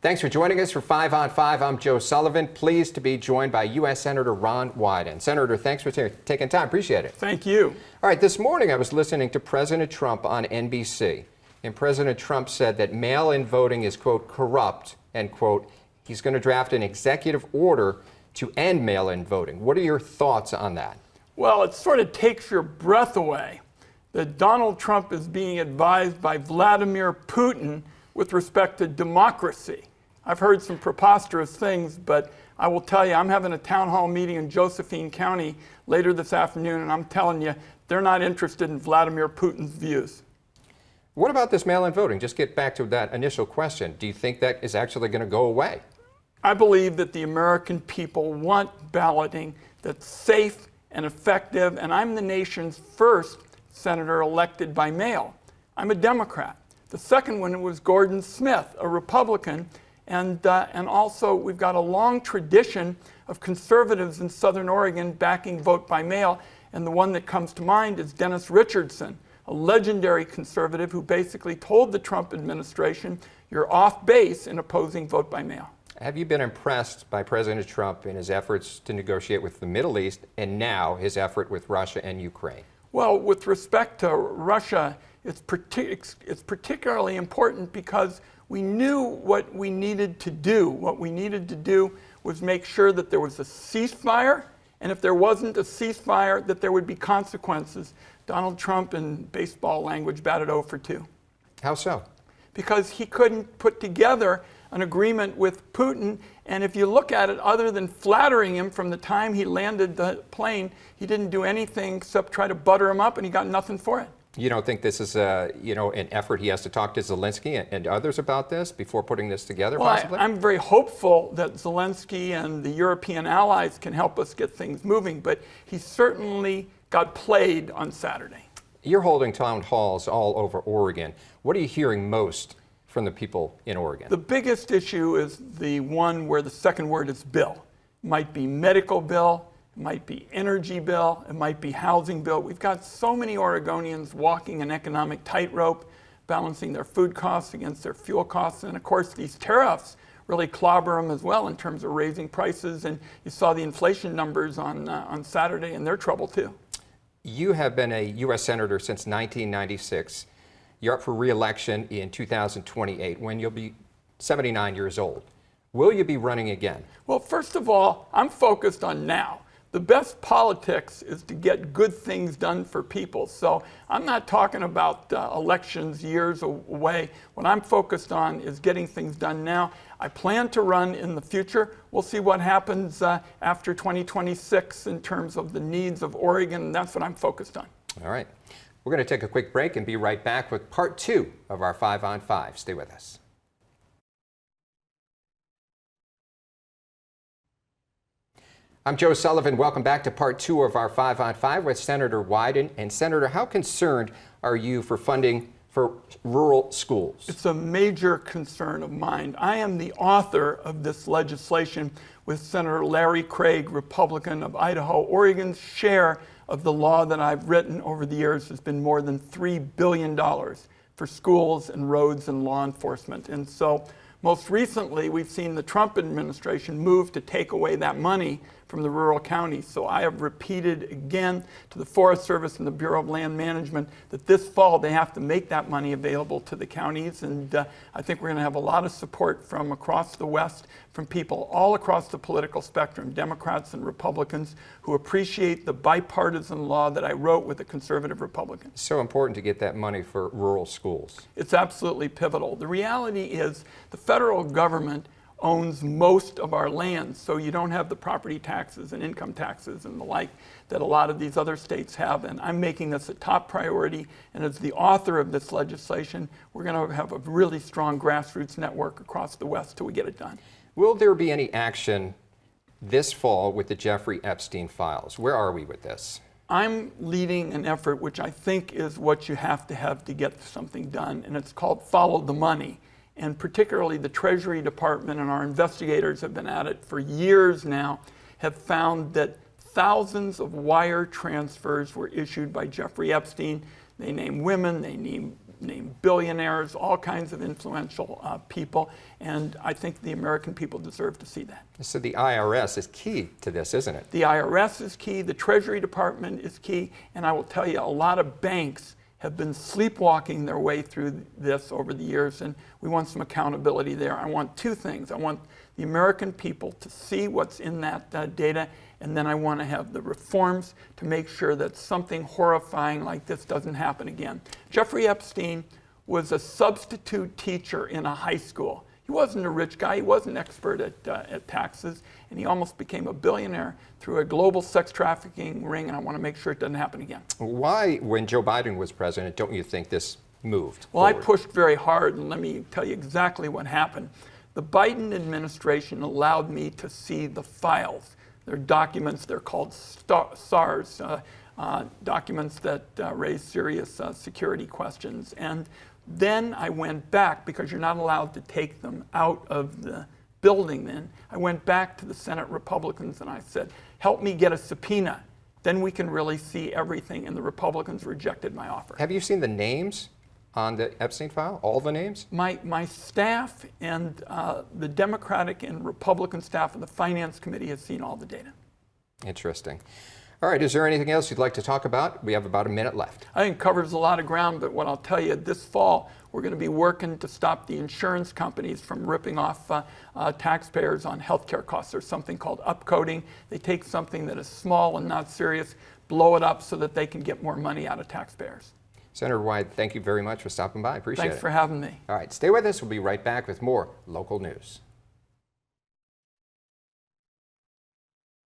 Thanks for joining us for 5 on 5. I'm Joe Sullivan. Pleased to be joined by U.S. Senator Ron Wyden. Senator, thanks for taking time. Appreciate it. Thank you. All right, this morning I was listening to President Trump on NBC, and President Trump said that mail-in voting is, quote, corrupt, and, quote, he's going to draft an executive order to end mail-in voting. What are your thoughts on that? Well, it sort of takes your breath away that Donald Trump is being advised by Vladimir Putin with respect to democracy. I've heard some preposterous things, but I will tell you, I'm having a town hall meeting in Josephine County later this afternoon, and I'm telling you, they're not interested in Vladimir Putin's views. What about this mail-in voting? Just get back to that initial question. Do you think that is actually going to go away? I believe that the American people want balloting that's safe and effective, and I'm the nation's first senator elected by mail. I'm a Democrat. The second one was Gordon Smith, a Republican, and also we've got a long tradition of conservatives in Southern Oregon backing vote by mail, and the one that comes to mind is Dennis Richardson, a legendary conservative who basically told the Trump administration, you're off base in opposing vote by mail. Have you been impressed by President Trump in his efforts to negotiate with the Middle East and now his effort with Russia and Ukraine? Well, with respect to Russia, it's particularly important because we knew what we needed to do. What we needed to do was make sure that there was a ceasefire, and if there wasn't a ceasefire, that there would be consequences. Donald Trump, in baseball language, batted 0 for 2. How so? Because he couldn't put together an agreement with Putin, and if you look at it, other than flattering him from the time he landed the plane, he didn't do anything except try to butter him up, and he got nothing for it. You don't think this is an effort he has to talk to Zelensky and others about this before putting this together, possibly? I'm very hopeful that Zelensky and the European allies can help us get things moving, but he certainly got played on Saturday. You're holding town halls all over Oregon. What are you hearing most from the people in Oregon? The biggest issue is the one where the second word is bill. It might be medical bill, it might be energy bill, it might be housing bill. We've got so many Oregonians walking an economic tightrope, balancing their food costs against their fuel costs. And of course, these tariffs really clobber them as well in terms of raising prices. And you saw the inflation numbers on Saturday, and they're trouble too. You have been a U.S. Senator since 1996. You're up for re-election in 2028 when you'll be 79 years old. Will you be running again? Well, first of all, I'm focused on now. The best politics is to get good things done for people. So I'm not talking about elections years away. What I'm focused on is getting things done now. I plan to run in the future. We'll see what happens after 2026 in terms of the needs of Oregon, and that's what I'm focused on. All right. We're going to take a quick break and be right back with part 2 of our 5 on 5. Stay with us. I'm Joe Sullivan. Welcome back to part 2 of our 5 on 5 with Senator Wyden. And Senator, how concerned are you for funding for rural schools? It's a major concern of mine. I am the author of this legislation with Senator Larry Craig, Republican of Idaho. Oregon's share of the law that I've written over the years has been more than $3 billion for schools and roads and law enforcement. And so most recently, we've seen the Trump administration move to take away that money from the rural counties. So I have repeated again to the Forest Service and the Bureau of Land Management that this fall they have to make that money available to the counties. And I think we're going to have a lot of support from across the West, from people all across the political spectrum, Democrats and Republicans, who appreciate the bipartisan law that I wrote with a conservative Republican. It's so important to get that money for rural schools. It's absolutely pivotal. The reality is the federal government owns most of our land, so you don't have the property taxes and income taxes and the like that a lot of these other states have. And I'm making this a top priority, and as the author of this legislation, we're going to have a really strong grassroots network across the West till we get it done. Will there be any action this fall with the Jeffrey Epstein files? Where are we with this? I'm leading an effort which I think is what you have to get something done, and it's called Follow the Money. And particularly the Treasury Department and our investigators have been at it for years now, have found that thousands of wire transfers were issued by Jeffrey Epstein. They name women, they name name billionaires, all kinds of influential people, and I think the American people deserve to see that. So the IRS is key to this, isn't it? The IRS is key, the Treasury Department is key, and I will tell you, a lot of banks have been sleepwalking their way through this over the years, and we want some accountability there. I want two things. I want the American people to see what's in that data, and then I want to have the reforms to make sure that something horrifying like this doesn't happen again. Jeffrey Epstein was a substitute teacher in a high school. He wasn't a rich guy, he wasn't an expert at taxes, and he almost became a billionaire through a global sex trafficking ring, and I want to make sure it doesn't happen again. Why, when Joe Biden was president, don't you think this moved Well, forward? I pushed very hard, and let me tell you exactly what happened. The Biden administration allowed me to see the files. They're documents, they're called SARS, documents that raise serious security questions. And then I went back, because you're not allowed to take them out of the building then. I went back to the Senate Republicans and I said, help me get a subpoena. Then we can really see everything. And the Republicans rejected my offer. Have you seen the names on the Epstein file? All the names? My staff and the Democratic and Republican staff of the Finance Committee has seen all the data. Interesting. All right, is there anything else you'd like to talk about? We have about a minute left. I think it covers a lot of ground, but what I'll tell you, this fall, we're going to be working to stop the insurance companies from ripping off taxpayers on healthcare costs. There's something called upcoding. They take something that is small and not serious, blow it up so that they can get more money out of taxpayers. Senator Wyden, thank you very much for stopping by. Appreciate it. Thanks for having me. All right, stay with us. We'll be right back with more local news.